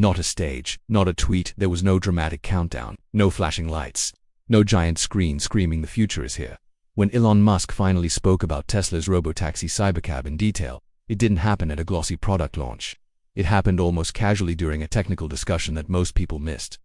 Not a stage, not a tweet, there was no dramatic countdown, no flashing lights, no giant screen screaming the future is here. When Elon Musk finally spoke about Tesla's robotaxi Cybercab in detail, it didn't happen at a glossy product launch. It happened almost casually during a technical discussion that most people missed.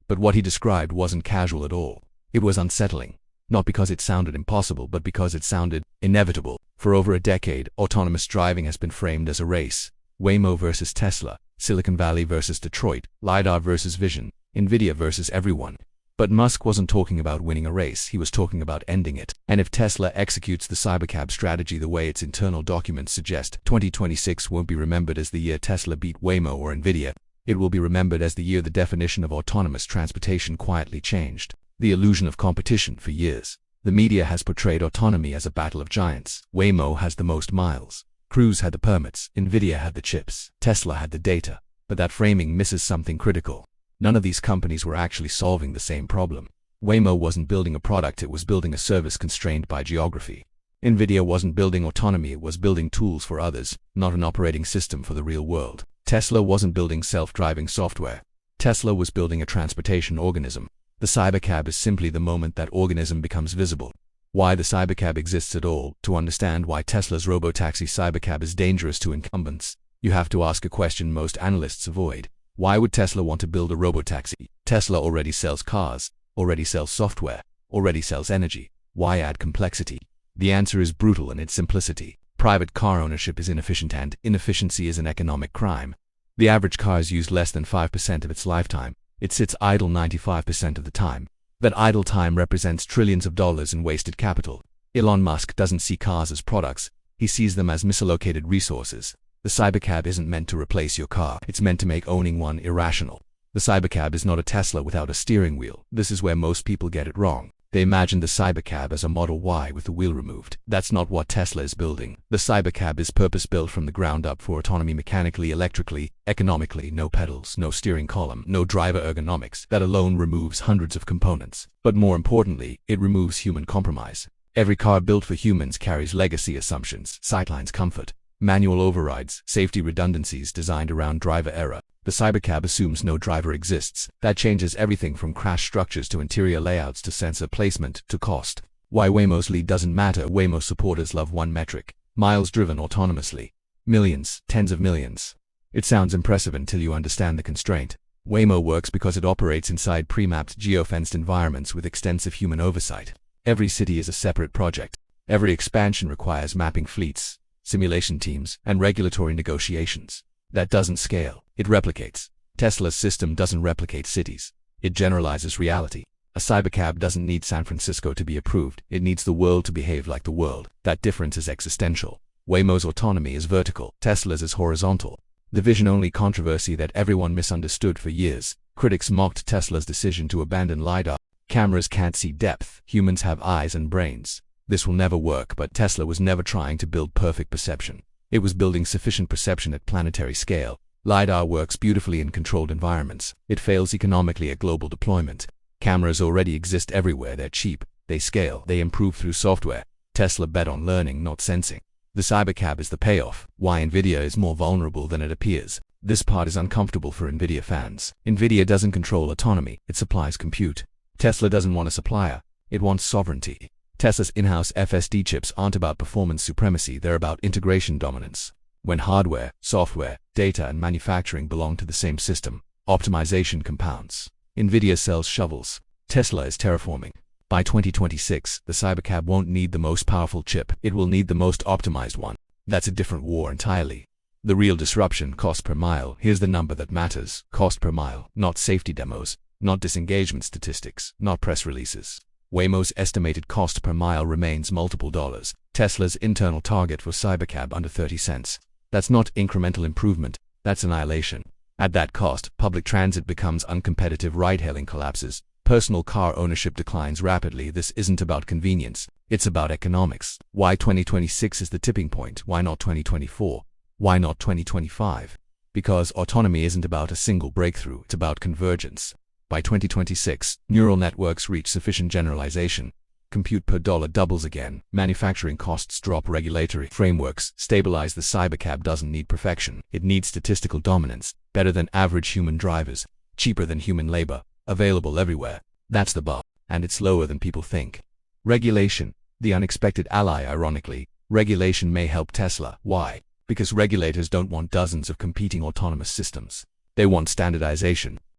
But what he described wasn't casual at all. It was unsettling. Not because it sounded impossible, but because it sounded inevitable. For over a decade, autonomous driving has been framed as a race. Waymo versus Tesla, Silicon Valley versus Detroit, LiDAR versus vision, Nvidia versus everyone. But Musk wasn't talking about winning a race, he was talking about ending it. And if Tesla executes the Cybercab strategy the way its internal documents suggest, 2026 won't be remembered as the year Tesla beat Waymo or Nvidia. It will be remembered as the year the definition of autonomous transportation quietly changed. The illusion of competition for years. The media has portrayed autonomy as a battle of giants. Waymo has the most miles. Cruise had the permits. Nvidia had the chips. Tesla had the data. But that framing misses something critical. None of these companies were actually solving the same problem. Waymo wasn't building a product, it was building a service constrained by geography. Nvidia wasn't building autonomy, it was building tools for others, not an operating system for the real world. Tesla wasn't building self-driving software. Tesla was building a transportation organism. The Cybercab is simply the moment that organism becomes visible. Why the Cybercab exists at all, to understand why Tesla's robotaxi Cybercab is dangerous to incumbents, you have to ask a question most analysts avoid. Why would Tesla want to build a robotaxi? Tesla already sells cars, already sells software, already sells energy. Why add complexity? The answer is brutal in its simplicity. Private car ownership is inefficient and inefficiency is an economic crime. The average car is used less than 5% of its lifetime. It sits idle 95% of the time. That idle time represents trillions of dollars in wasted capital. Elon Musk doesn't see cars as products, he sees them as misallocated resources. The Cybercab isn't meant to replace your car, it's meant to make owning one irrational. The Cybercab is not a Tesla without a steering wheel. This is where most people get it wrong. They imagine the Cybercab as a Model Y with the wheel removed. That's not what Tesla is building. The Cybercab is purpose-built from the ground up for autonomy mechanically, electrically, economically. No pedals, no steering column, no driver ergonomics. That alone removes hundreds of components. But more importantly, it removes human compromise. Every car built for humans carries legacy assumptions, sightlines comfort, manual overrides, safety redundancies designed around driver error. The Cybercab assumes no driver exists. That changes everything from crash structures to interior layouts to sensor placement to cost. Why Waymo's lead doesn't matter. Waymo supporters love one metric: miles driven autonomously. Millions, tens of millions. It sounds impressive until you understand the constraint. Waymo works because it operates inside pre-mapped geofenced environments with extensive human oversight. Every city is a separate project. Every expansion requires mapping fleets, simulation teams, and regulatory negotiations. That doesn't scale, it replicates. Tesla's system doesn't replicate cities, it generalizes reality. A Cybercab doesn't need San Francisco to be approved, it needs the world to behave like the world. That difference is existential. Waymo's autonomy is vertical, Tesla's is horizontal. The vision-only controversy that everyone misunderstood for years. Critics mocked Tesla's decision to abandon LiDAR. Cameras can't see depth, humans have eyes and brains. This will never work, but Tesla was never trying to build perfect perception. It was building sufficient perception at planetary scale. LiDAR works beautifully in controlled environments. It fails economically at global deployment. Cameras already exist everywhere, they're cheap, they scale, they improve through software. Tesla bet on learning, not sensing. The Cybercab is the payoff. Why Nvidia is more vulnerable than it appears. This part is uncomfortable for Nvidia fans. Nvidia doesn't control autonomy, it supplies compute. Tesla doesn't want a supplier, it wants sovereignty. Tesla's in-house FSD chips aren't about performance supremacy, they're about integration dominance. When hardware, software, data and manufacturing belong to the same system, optimization compounds. Nvidia sells shovels. Tesla is terraforming. By 2026, the Cybercab won't need the most powerful chip, it will need the most optimized one. That's a different war entirely. The real disruption, cost per mile. Here's the number that matters. Cost per mile, not safety demos, not disengagement statistics, not press releases. Waymo's estimated cost per mile remains multiple dollars. Tesla's internal target for Cybercab under 30 cents. That's not incremental improvement, that's annihilation. At that cost, public transit becomes uncompetitive, ride-hailing collapses, personal car ownership declines rapidly. This isn't about convenience, it's about economics. Why 2026 is the tipping point? Why not 2024? Why not 2025? Because autonomy isn't about a single breakthrough, it's about convergence. By 2026, neural networks reach sufficient generalization. Compute per dollar doubles again. Manufacturing costs drop. Regulatory frameworks stabilize. The Cybercab doesn't need perfection. It needs statistical dominance. Better than average human drivers. Cheaper than human labor. Available everywhere. That's the bar. And it's lower than people think. Regulation. The unexpected ally. Ironically, regulation may help Tesla. Why? Because regulators don't want dozens of competing autonomous systems. They want standardization.